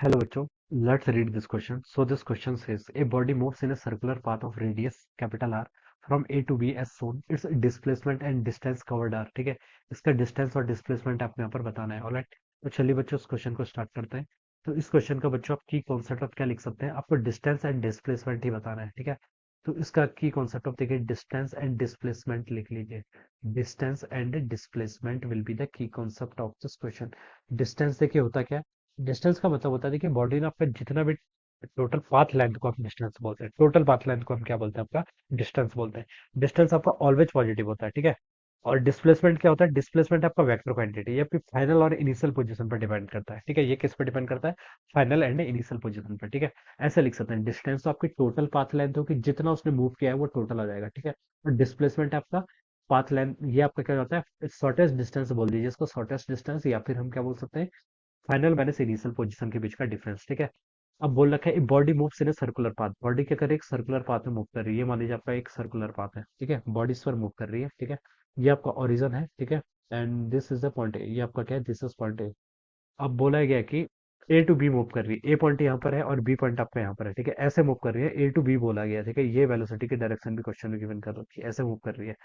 Hello, bachcho. Let's read this question. So this question says a body moves in a circular path of radius capital R from A to B as shown. Its displacement and distance covered are. ठीक है, इसका distance और displacement आपको यहाँ पर बताना है. Alright, तो चलिए बच्चों इस क्वेश्चन को स्टार्ट करते हैं. तो इस क्वेश्चन का बच्चों आप की कॉन्सेप्ट ऑफ क्या लिख सकते हैं, आपको डिस्टेंस एंड डिस्प्लेसमेंट ही बताना है. ठीक है, तो इसका की कॉन्सेप्ट ऑफ देखिए डिस्टेंस एंड डिस्प्लेसमेंट लिख लीजिए. Distance and displacement will be the key concept of this question. Distance देखिए होता क्या है. डिस्टेंस का मतलब होता है देखिए बॉडी ने आपका जितना भी टोटल पाथ लेंथ को हम डिस्टेंस बोलते हैं. टोटल पाथ लेंथ को हम क्या बोलते हैं, आपका डिस्टेंस बोलते हैं. डिस्टेंस आपका ऑलवेज पॉजिटिव होता है. ठीक है, और डिस्प्लेसमेंट क्या होता है, डिस्प्लेसमेंट आपका वेक्टर क्वांटिटी, ये आपकी फाइनल और इनिशियल पोजीशन पर डिपेंड करता है. ठीक है, ये किस पर डिपेंड करता है, फाइनल एंड इनिशियल पोजीशन पर. ठीक है, ऐसे लिख सकते हैं डिस्टेंस तो आपकी टोटल पाथ लेंथ होगी, जितना उसने मूव किया है वो टोटल आ जाएगा. ठीक है, और डिस्प्लेसमेंट आपका पाथ लेंथ, ये आपका क्या होता है, शॉर्टेस्ट डिस्टेंस बोल दीजिए इसको, शॉर्टेस्ट डिस्टेंस, या फिर हम क्या बोल सकते हैं, फाइनल माइनस इनिशियल पोजीशन के बीच का डिफरेंस. ठीक है, अब बोल रखा है body moves in a circular path. Body क्या कर रही है, एक सर्कुलर पाथ में मूव कर रही है. ये मान लीजिए आपका एक सर्कुलर पाथ है. ठीक है, बॉडी इस पर मूव कर रही है. ठीक है, ये आपका ओरिजन है. ठीक है, and this is the point A, ये आपका क्या है, दिस इज पॉइंट ए. अब बोला गया कि ए टू बी मूव कर रही है. ए पॉइंट यहाँ पर है और बी पॉइंट आपका यहाँ पर है. ठीक है, ऐसे मूव कर रही है, ए टू बी बोला गया है. ठीक है, ये वेलोसिटी की डायरेक्शन भी क्वेश्चन में गिवन कर रखी है, ऐसे मूव कर रही है.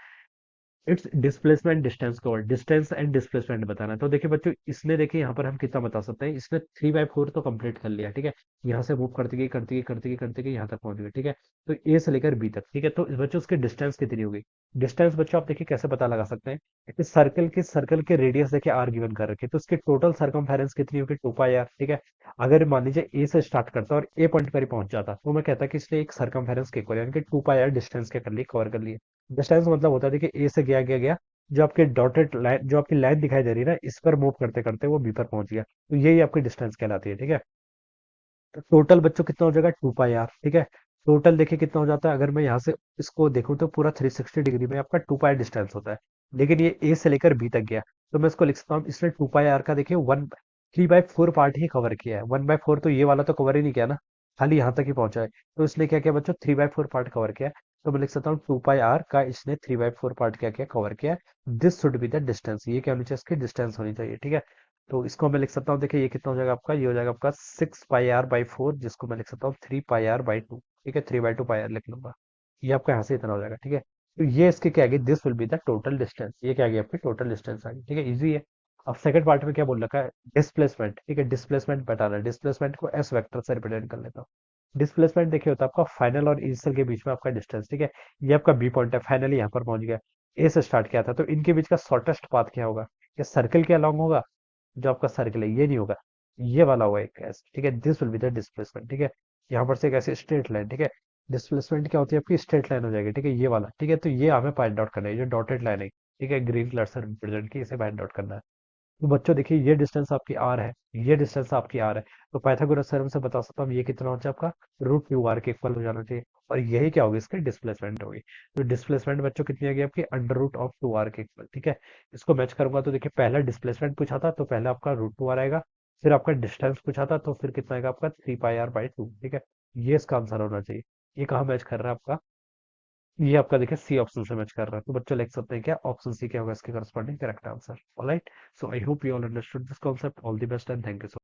इट्स डिस्प्लेसमेंट डिस्टेंस को, डिस्टेंस एंड डिस्प्लेसमेंट बताना है. तो देखिए बच्चों, इसने देखिए यहाँ पर हम कितना बता सकते हैं, इसने 3/4 तो कंप्लीट कर लिया. ठीक है, यहाँ से मूव करती गई करती गई करती गई करती गई यहाँ तक पहुंच गई. ठीक है, तो ए से लेकर बी तक. ठीक है, तो बच्चों उसकी डिस्टेंस कितनी होगी. डिस्टेंस बच्चों आप देखिए कैसे पता लगा सकते हैं, इस सर्कल के रेडियस देखिए आर गिवन कर रखे, तो उसकी टोटल सर्कमफेरेंस कितनी होगी, 2 पाई आर. ठीक है, अगर मान लीजिए ए से स्टार्ट करता और ए पॉइंट पर ही पहुंच जाता, तो मैं कहता कि इसने एक सर्कमफेरेंस के इक्वल यानी कि 2 पाई आर डिस्टेंस के कर लिए, कवर कर लिए. डिस्टेंस मतलब होता है देखिए ए से गया गया गया, जो आपके डॉटेड लाइन, जो आपकी लाइन दिखाई दे रही है ना, इस पर मूव करते करते वो बी पर पहुंच गया, तो यही आपकी डिस्टेंस कहलाती है. ठीक है, तो टोटल बच्चों कितना हो जाएगा, 2 पाई आर. ठीक है, टोटल देखिए कितना हो जाता है, अगर मैं यहाँ से इसको देखूँ तो पूरा 360 डिग्री में आपका 2 पाई डिस्टेंस होता है. लेकिन ये ए से लेकर बी तक गया, तो मैं इसको लिख सकता हूँ, इसने 2 पाई आर का देखिए 3/4 पार्ट ही कवर किया है. 1/4 तो ये वाला तो कवर ही नहीं किया ना, खाली यहाँ तक ही पहुंचा है. तो इसने क्या किया बच्चों, 3/4 पार्ट कवर किया है. तो मैं लिख सकता हूँ 2 पाई आर का इसने 3/4 पार्ट क्या किया, कवर किया है. This should be the distance, ये क्या होनी चाहिए, इसकी डिस्टेंस होनी चाहिए. ठीक है, तो इसको मैं लिख सकता हूँ, देखिए ये कितना हो जाएगा आपका, ये हो जाएगा आपका 6 पाई आर/4, जिसको मैं लिख सकता हूँ 3 पाई आर/2. ठीक है, 3/2 पाई आर लिख लूंगा. ये आपका यहाँ से इतना हो जाएगा. ठीक है, तो ये इसके क्या आ गई, this will be the total distance, ये क्या आ गई आपकी टोटल डिस्टेंस आ गई. ठीक है, इजी है. अब सेकंड पार्ट में क्या बोल रखा है, डिस्प्लेसमेंट. ठीक है, डिस्प्लेसमेंट बताना है. डिस्प्लेसमेंट को एस वेक्टर से रिप्रेजेंट कर लेता हूँ. डिस्प्लेसमेंट देखिए होता है आपका फाइनल और इनिशियल के बीच में आपका डिस्टेंस. ठीक है, ये आपका बी पॉइंट है, फाइनली यहाँ पर पहुंच गया. ए से स्टार्ट किया था, तो इनके बीच का शॉर्टेस्ट पाथ क्या होगा, या सर्कल के अलॉन्ग होगा, जो आपका सर्कल है ये नहीं होगा, ये वाला होगा एक ऐसे. ठीक है, this will be the displacement. ठीक है, यहाँ पर से एक ऐसी स्ट्रेट लाइन. ठीक है, डिस्प्लेसमेंट क्या होती है आपकी, स्ट्रेट लाइन हो जाएगी. ठीक है, ये वाला. ठीक है, तो ये हमें पॉइंट आउट करना है, जो डॉटेड लाइन है. ठीक है, ग्रीन कलर से रिप्रेजेंट की, इसे पॉइंट आउट करना है. तो बच्चों देखिए ये डिस्टेंस आपकी आर है, ये डिस्टेंस आपकी आर है. तो पाइथागोरस थ्योरम से बता सकता हूँ ये कितना हो जाए आपका, √2r के इक्वल हो जाना चाहिए. और यही क्या होगी, इसकी डिस्प्लेसमेंट होगी. तो डिस्प्लेसमेंट बच्चों कितनी आ गई आपकी, √2r के इक्वल. ठीक है, इसको मैच करूंगा तो देखिए पहला डिस्प्लेसमेंट पूछा था, तो पहले आपका √2r आएगा. फिर आपका डिस्टेंस पूछा था, तो फिर कितना आएगा आपका 3 पाई आर/2. ठीक है, ये इसका आंसर होना चाहिए. ये कहाँ मैच कर रहा है आपका, ये आपका देखिए सी ऑप्शन से मैच कर रहा है. तो बच्चों लिख सकते हैं क्या, ऑप्शन सी क्या होगा इसके corresponding correct answer. Alright, so I hope you all understood this concept. All the best and thank you so